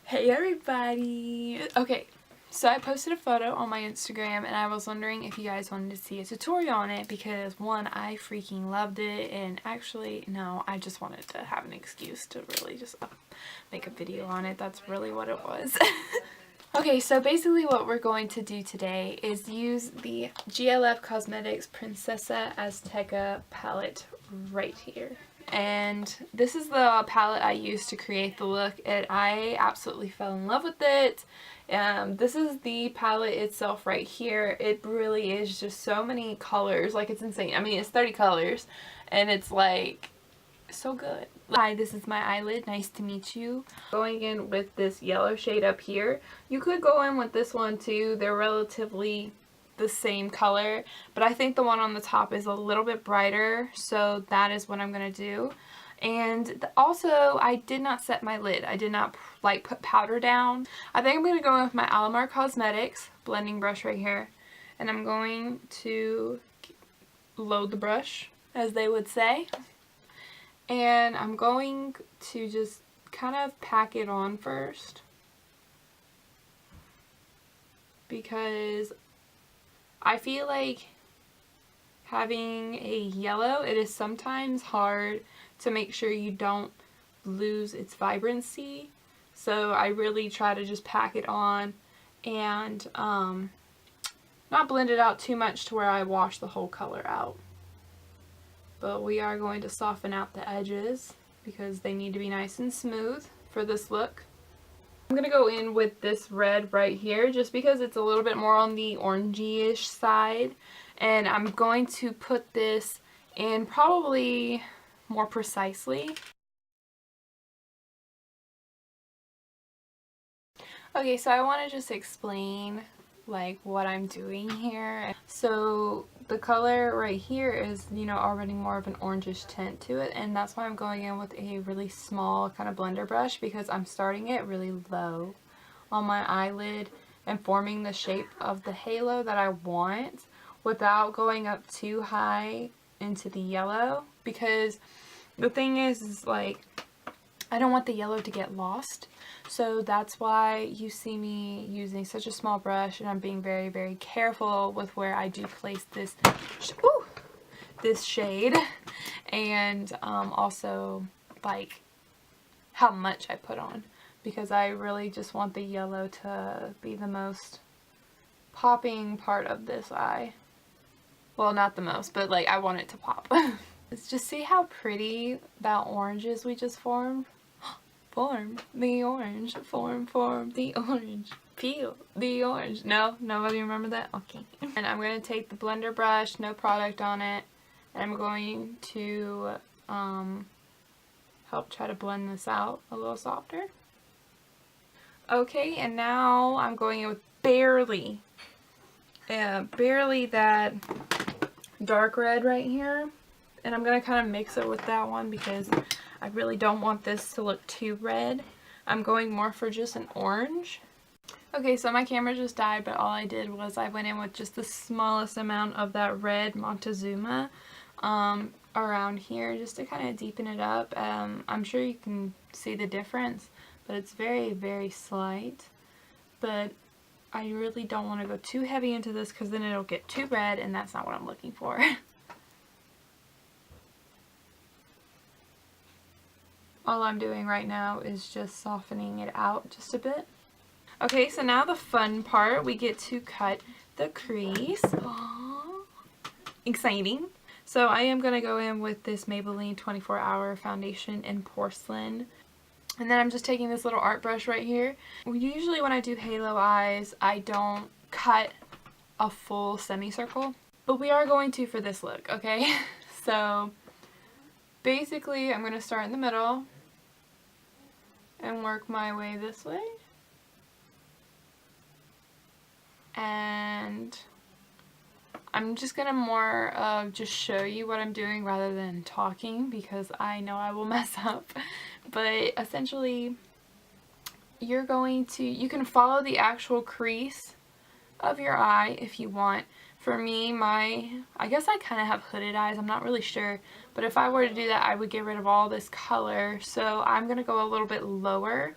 Hey everybody! Okay, so I posted a photo on my Instagram and I was wondering if you guys wanted to see a tutorial on it because one, I freaking loved it, and actually, no, I just wanted to have an excuse to really just make a video on it. That's really what it was. Okay, so basically what we're going to do today is use the GLF Cosmetics Princesa Azteca palette right here. And this is the palette I used to create the look, and I absolutely fell in love with it. This is the palette itself right here. It really is just so many colors, like it's insane. I mean, it's 30 colors, and it's like so good. Hi, this is my eyelid. Nice to meet you. Going in with this yellow shade up here. You could go in with this one too. They're relatively the same color, but I think the one on the top is a little bit brighter, so that is what I'm going to do. And also, I did not set my lid. I did not like put powder down. I think I'm going to go in with my Alamar Cosmetics blending brush right here, and I'm going to load the brush, as they would say. And I'm going to just kind of pack it on first, because I feel like having a yellow, it is sometimes hard to make sure you don't lose its vibrancy. So I really try to just pack it on and not blend it out too much to where I wash the whole color out. But we are going to soften out the edges because they need to be nice and smooth for this look. I'm going to go in with this red right here just because it's a little bit more on the orangey-ish side. And I'm going to put this in probably more precisely. Okay, so I want to just explain like what I'm doing here. So the color right here is, you know, already more of an orangish tint to it, and that's why I'm going in with a really small kind of blender brush, because I'm starting it really low on my eyelid and forming the shape of the halo that I want without going up too high into the yellow, because the thing is like, I don't want the yellow to get lost. So that's why you see me using such a small brush, and I'm being very, very careful with where I do place this shade, and also like how much I put on, because I really just want the yellow to be the most popping part of this eye. Well, not the most, but like I want it to pop. Let's just see how pretty that orange is we just formed. Form the orange, form the orange, peel the orange. No, nobody remember that? Okay. And I'm going to take the blender brush, no product on it, and I'm going to help try to blend this out a little softer. Okay, and now I'm going in with barely that dark red right here, and I'm going to kind of mix it with that one because I really don't want this to look too red. I'm going more for just an orange. Okay, so my camera just died, but all I did was I went in with just the smallest amount of that red Montezuma around here just to kind of deepen it up. I'm sure you can see the difference, but it's very, very slight. But I really don't want to go too heavy into this because then it'll get too red, and that's not what I'm looking for. All I'm doing right now is just softening it out just a bit. Okay, so now the fun part, we get to cut the crease. Aww. Exciting. So I am going to go in with this Maybelline 24-Hour Foundation in Porcelain. And then I'm just taking this little art brush right here. Usually when I do halo eyes, I don't cut a full semicircle, but we are going to for this look, okay? So basically I'm going to start in the middle and work my way this way, and I'm just gonna more just show you what I'm doing rather than talking, because I know I will mess up. But essentially you can follow the actual crease of your eye if you want. For me, I guess I kind of have hooded eyes, I'm not really sure, but if I were to do that, I would get rid of all this color, so I'm going to go a little bit lower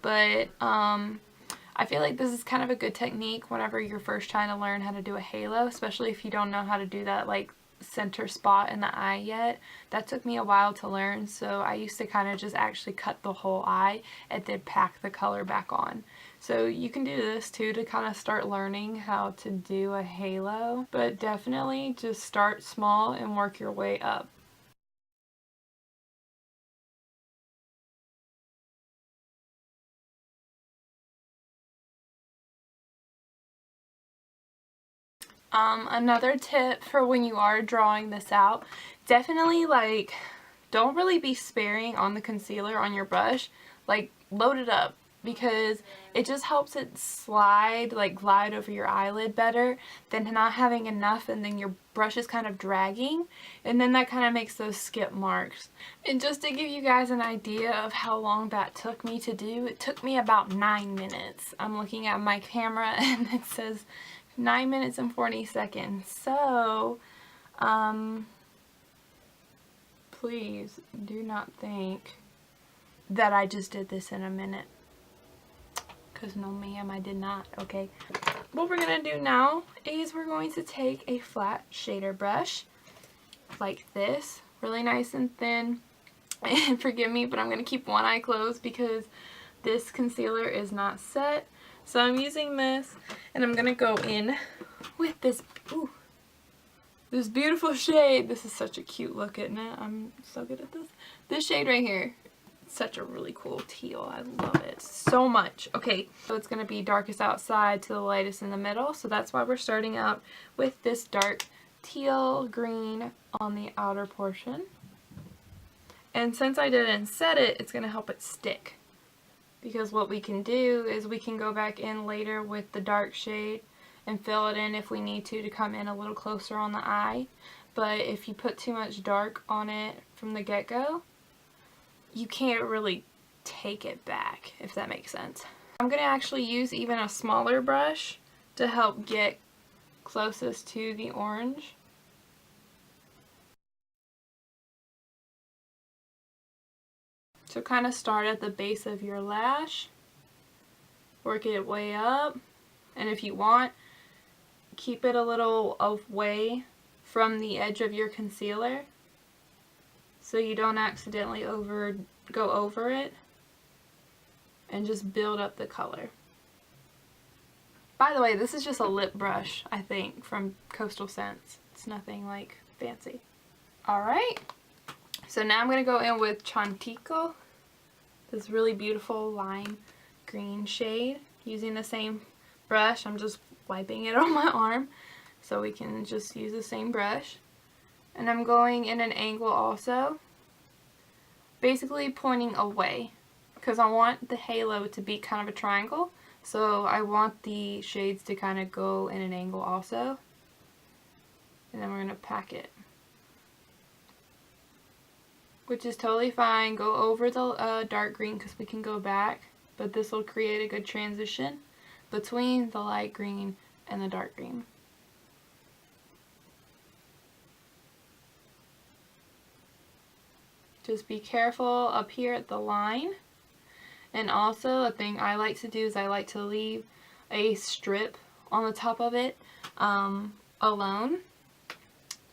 but I feel like this is kind of a good technique whenever you're first trying to learn how to do a halo, especially if you don't know how to do that like center spot in the eye yet. That took me a while to learn, so I used to kind of just actually cut the whole eye and then pack the color back on. So you can do this too to kind of start learning how to do a halo, but definitely just start small and work your way up. Another tip for when you are drawing this out, definitely like don't really be sparing on the concealer on your brush. Like load it up, because it just helps it slide, like glide over your eyelid better than not having enough and then your brush is kind of dragging, and then that kind of makes those skip marks. And just to give you guys an idea of how long that took me to do, it took me about 9 minutes. I'm looking at my camera and it says 9 minutes and 40 seconds. So, please do not think that I just did this in a minute. Because no ma'am, I did not, okay? What we're going to do now is we're going to take a flat shader brush like this, really nice and thin. And forgive me, but I'm going to keep one eye closed because this concealer is not set. So I'm using this, and I'm going to go in with this, this beautiful shade. This is such a cute look, isn't it? I'm so good at this. This shade right here. Such a really cool teal. I love it so much. Okay, so it's going to be darkest outside to the lightest in the middle. So that's why we're starting out with this dark teal green on the outer portion. And since I didn't set it, it's going to help it stick. Because what we can do is we can go back in later with the dark shade and fill it in if we need to come in a little closer on the eye. But if you put too much dark on it from the get-go, you can't really take it back, if that makes sense. I'm going to actually use even a smaller brush to help get closest to the orange. So kind of start at the base of your lash, work it way up, and if you want, keep it a little away from the edge of your concealer so you don't accidentally go over it, and just build up the color. By the way, this is just a lip brush, I think, from Coastal Scents. It's nothing like fancy. Alright, so now I'm going to go in with Chantico, this really beautiful lime green shade. Using the same brush, I'm just wiping it on my arm so we can just use the same brush. And I'm going in an angle also, basically pointing away, because I want the halo to be kind of a triangle, so I want the shades to kind of go in an angle also. And then we're going to pack it, which is totally fine. Go over the dark green because we can go back, but this will create a good transition between the light green and the dark green. Just be careful up here at the line. And also a thing I like to do is I like to leave a strip on the top of it alone,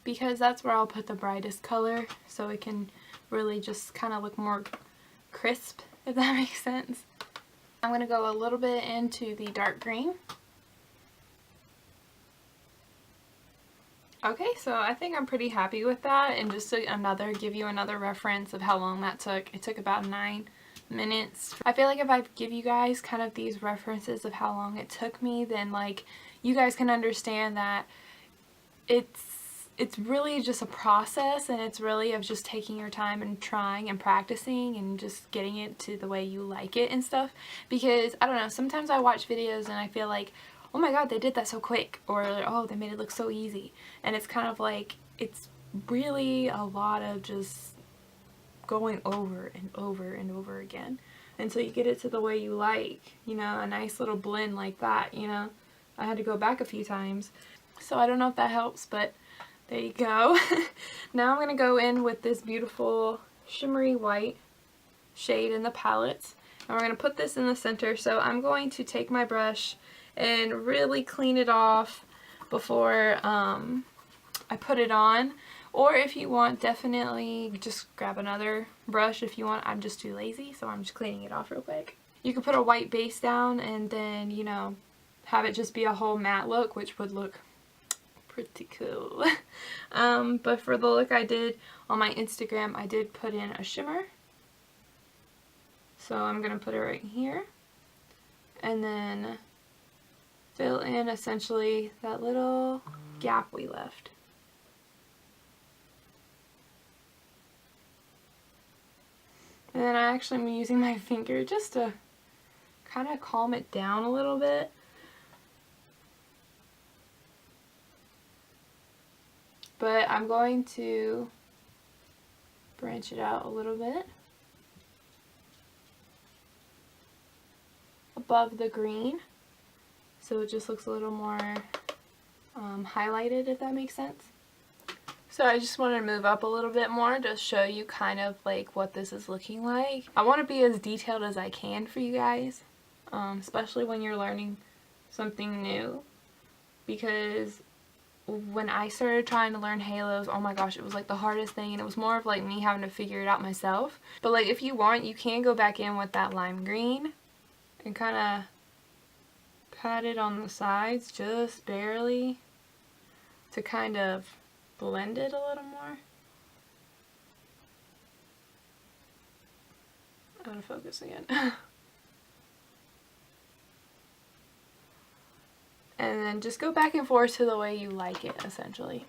because that's where I'll put the brightest color, so it can really just kind of look more crisp, if that makes sense. I'm going to go a little bit into the dark green. Okay, so I think I'm pretty happy with that, and just to give you another reference of how long that took, it took about 9 minutes. I feel like if I give you guys kind of these references of how long it took me, then like you guys can understand that it's really just a process, and it's really of just taking your time and trying and practicing and just getting it to the way you like it and stuff. Because I don't know, sometimes I watch videos and I feel like, oh my god, they did that so quick, or oh, they made it look so easy. And it's kind of like, it's really a lot of just going over and over and over again until you get it to the way you like, you know, a nice little blend like that, you know. I had to go back a few times, so I don't know if that helps, but there you go. Now I'm going to go in with this beautiful shimmery white shade in the palette. And we're going to put this in the center. So I'm going to take my brush and really clean it off before I put it on. Or if you want, definitely just grab another brush if you want. I'm just too lazy, so I'm just cleaning it off real quick. You could put a white base down and then, you know, have it just be a whole matte look, which would look pretty cool. But for the look I did on my Instagram, I did put in a shimmer. So I'm going to put it right here. And then fill in essentially that little gap we left. And then I actually am using my finger just to kind of calm it down a little bit. But I'm going to branch it out a little bit above the green, so it just looks a little more highlighted, if that makes sense. So I just wanted to move up a little bit more to show you kind of like what this is looking like. I want to be as detailed as I can for you guys, especially when you're learning something new, because when I started trying to learn halos, oh my gosh, it was like the hardest thing, and it was more of like me having to figure it out myself. But like if you want, you can go back in with that lime green and kind of pat it on the sides just barely to kind of blend it a little more. Out of focus again. And then just go back and forth to the way you like it, essentially.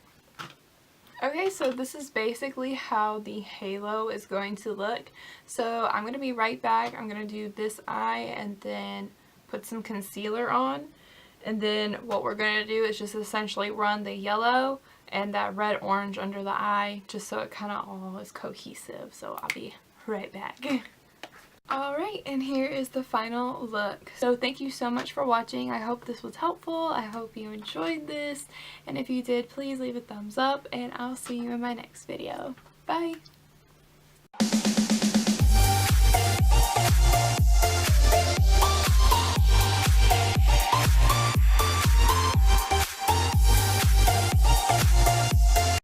Okay, so this is basically how the halo is going to look. So I'm going to be right back. I'm going to do this eye and then put some concealer on. And then what we're going to do is just essentially run the yellow and that red orange under the eye, just so it kind of all is cohesive. So I'll be right back. Alright, and here is the final look. So thank you so much for watching. I hope this was helpful. I hope you enjoyed this. And if you did, please leave a thumbs up, and I'll see you in my next video. Bye!